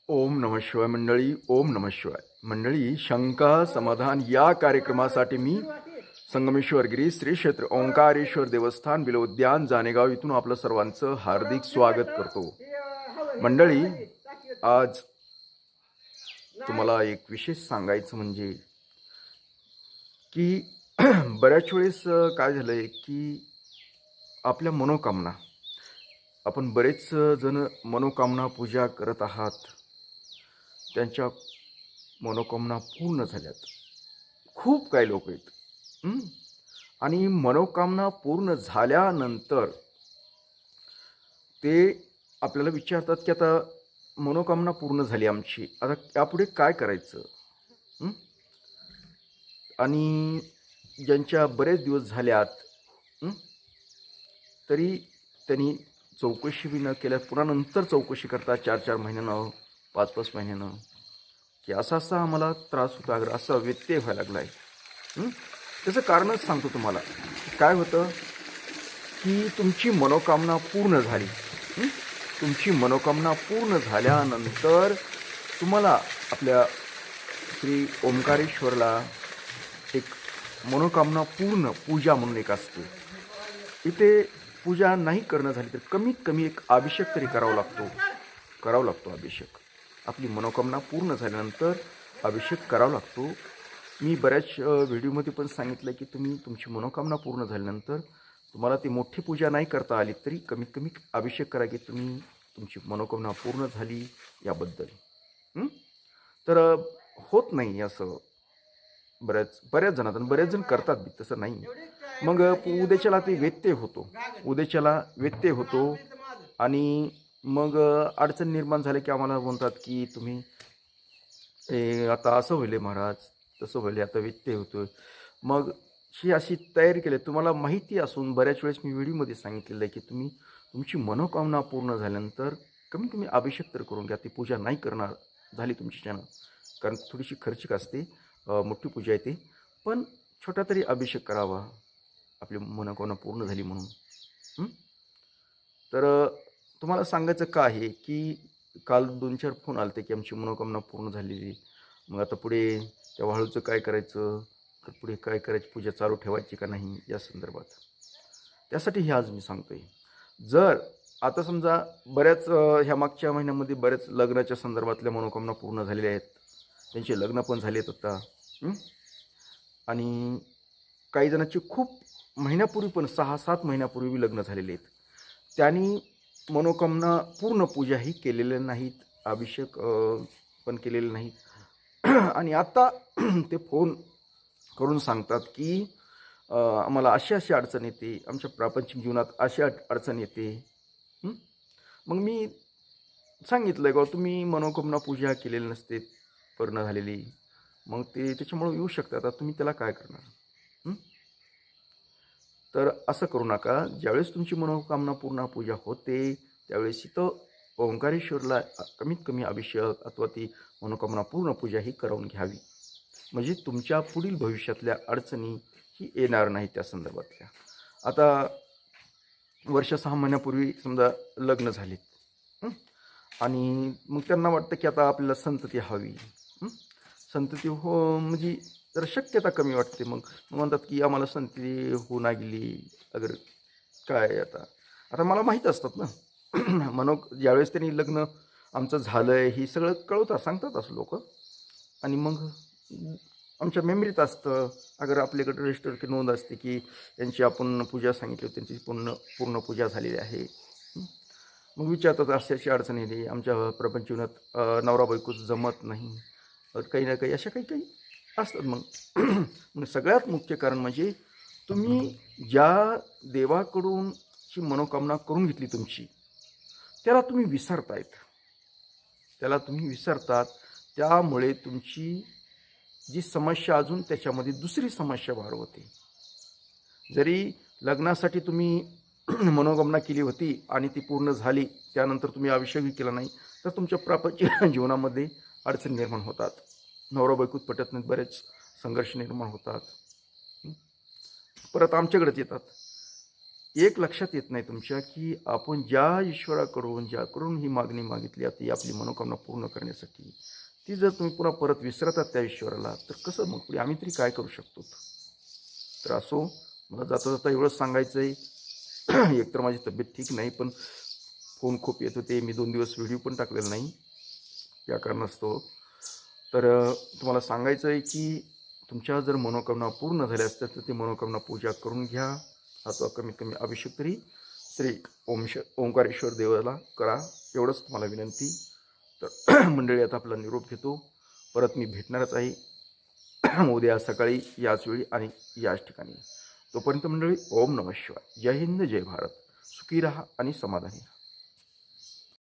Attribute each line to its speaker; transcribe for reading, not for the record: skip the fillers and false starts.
Speaker 1: ओम नमः शिवाय मंडळी. ओम नमः शिवाय मंडळी. शंका समाधान या कार्यक्रमासाठी मी संगमेश्वर गिरी श्री क्षेत्र ओंकारेश्वर देवस्थान बिलोद्यान जानेगाव इथून आपलं सर्वांचं हार्दिक स्वागत करतो. मंडळी, आज तुम्हाला एक विशेष सांगायचं म्हणजे की बऱ्याच वेळेस काय झालंय की आपल्या मनोकामना, आपण बरेच जण मनोकामना पूजा करत आहात, त्यांच्या मनोकामना पूर्ण झाल्यात. खूप काही लोक आहेत. आणि मनोकामना पूर्ण झाल्यानंतर ते आपल्याला विचारतात की आता मनोकामना पूर्ण झाली आमची, आता यापुढे काय करायचं. आणि ज्यांच्या बरेच दिवस झाल्यात तरी त्यांनी चौकशी बी न केल्यात, पुन्हा नंतर चौकशी करतात 4-4 महिन्यानं, 5-5 महिन्यानं, की असा आम्हाला त्रास होता, अगर असा व्यत्यय व्हायला लागला आहे. त्याचं कारणच सांगतो तुम्हाला. काय होतं की तुमची मनोकामना पूर्ण झाली. तुमची मनोकामना पूर्ण झाल्यानंतर तुम्हाला आपल्या श्री ओंकारेश्वरला एक मनोकामना पूर्ण पूजा म्हणून एक असते. इथे पूजा नाही करणं झाली तर कमीत कमी एक अभिषेक तरी करावा लागतो. अभिषेक, आपली मनोकामना पूर्ण झाल्यानंतर अभिषेक करावा लागतो. मी बऱ्याच व्हिडिओमध्ये पण सांगितलं की तुम्ही तुमची मनोकामना पूर्ण झाल्यानंतर तुम्हाला ती मोठी पूजा नाही करता आली तरी कमीत कमी अभिषेक करा की तुम्ही तुमची मनोकामना पूर्ण झाली याबद्दल. तर होत नाही असं बऱ्याच जण करतात बी, तसं नाही. मग उद्याच्याला ते व्यत्यय होतो आणि मग अडचण निर्माण झाली की आम्हाला म्हणतात की तुम्ही आता असं होईल महाराज, तसं होईल, आता व्यत्यय होतोय. मग ही अशी तयारी केली. तुम्हाला माहिती असून बऱ्याच वेळेस मी व्हिडिओमध्ये सांगितलेलं आहे की तुम्ही तुमची मनोकामना पूर्ण झाल्यानंतर कमीत कमी अभिषेक तर करून घ्या. ती पूजा नाही करणार झाली तुमच्याच्यानं, कारण थोडीशी खर्चिक असते, मोठी पूजा येते, पण छोटा तरी अभिषेक करावा आपली मनोकामना पूर्ण झाली म्हणून. तर तुम्हाला सांगायचं का आहे की काल 2-4 फोन आले होते की आमची मनोकामना पूर्ण झालेली, मग आता पुढे त्या वाळूचं काय करायचं, तर पुढे काय करायची, पूजा चालू ठेवायची का नाही, या संदर्भात. त्यासाठी हे आज मी सांगतोय. जर आता समजा बऱ्याच ह्या मागच्या महिन्यामध्ये बऱ्याच लग्नाच्या संदर्भातल्या मनोकामना पूर्ण झालेल्या आहेत, त्यांचे लग्न पण झाले आहेत आता. आणि काही जणांची खूप महिन्यापूर्वी पण 6-7 महिन्यापूर्वी लग्न झालेले आहेत. त्यांनी मनोकामना पूर्ण पूजाही केलेल्या नाहीत, अभिषेक पण केलेले नाहीत. आणि आता ते फोन करून सांगतात की आम्हाला अशी अडचण येते, आमच्या प्रापंचिक जीवनात अशी अडचण येते. मग मी सांगितलं का तुम्ही मनोकामना पूजा केलेली नसते, पूर्ण झालेली, मग ते त्याच्यामुळे येऊ शकतात. आता तुम्ही त्याला काय करणार. तर असं करू नका. ज्यावेळेस तुमची मनोकामना पूर्ण पूजा होते त्यावेळेस इथं ओंकारेश्वरला कमीत कमी अभिषेक अथवा ती मनोकामना पूर्ण पूजा ही करवून घ्यावी, म्हणजे तुमच्या पुढील भविष्यातल्या अडचणी ही येणार नाही त्या संदर्भातल्या. आता वर्ष 6 महिन्यापूर्वी समजा लग्न झालेत आणि मग त्यांना वाटतं की आता आपल्याला संतती हवी. संतती म्हणजे जरा शक्यता कमी वाटते. मग म्हणतात की आम्हाला संतती होऊ ना गेली, अगर काय आता मला माहीत असतात ना. ज्यावेळेस त्यांनी लग्न आमचं झालं आहे हे सगळं कळवतात, सांगतात असं लोक. आणि मग आमच्या मेमरीत असतं, अगर आपल्याकडे रजिस्टर नोंद असते की यांची आपण पूजा सांगितली होती, त्यांची पूर्ण पूजा झालेली आहे. मग विचारतात अशी अडचण येते, आमच्या प्रपंच जीवनात नवरा बायकोच जमत नाही, काही ना काही अशा काही असतात. मग सगळ्यात मुख्य कारण म्हणजे तुम्ही ज्या देवाकडून ची मनोकामना करून घेतली तुमची, त्याला तुम्ही विसरतात. त्यामुळे तुमची जी समस्या अजून त्याच्यामध्ये दुसरी समस्या वाढवते. जरी लग्नासाठी तुम्ही मनोकामना केली होती आणि ती पूर्ण झाली, त्यानंतर तुम्ही अभिषेक केला नाही, तर तुमच्या प्रापंच जीवनामध्ये अडचणी निर्माण होतात, नवरा बायकोत पटत नाहीत, बरेच संघर्ष निर्माण होतात, परत आमच्याकडेच येतात. एक लक्षात येत नाही तुमच्या, की आपण ज्या ईश्वराकडून ज्याकडून ही मागणी मागितली आहे ती आपली मनोकामना पूर्ण करण्यासाठी, ती जर तुम्ही पुन्हा परत विसरतात त्या ईश्वराला, तर कसं मग पुढे आम्ही तरी काय करू शकतो? तर असो, मला जाता जाता एवढंच सांगायचं आहे. एकतर माझी तब्येत ठीक नाही, पण फोन खूप येत होते. मी 2 दिवस व्हिडिओ पण टाकलेला नाही या कारणास्तव. तर तुम्हाला सांगायचं आहे की तुमच्या जर मनोकामना पूर्ण झाल्या असत्या तर ती मनोकामना पूजा करून घ्या, अथवा कमीत कमी अभिषेक तरी श्री ओंकारेश्वर देवाला करा, एवढंच तुम्हाला विनंती. तर मंडळी, आता आपला निरोप घेतो. परत मी भेटणारच आहे उद्या सकाळी याच वेळी आणि याच ठिकाणी. तोपर्यंत मंडळी, ओम नमः शिवाय. जय हिंद, जय भारत. सुखी राहा आणि समाधानी राहा.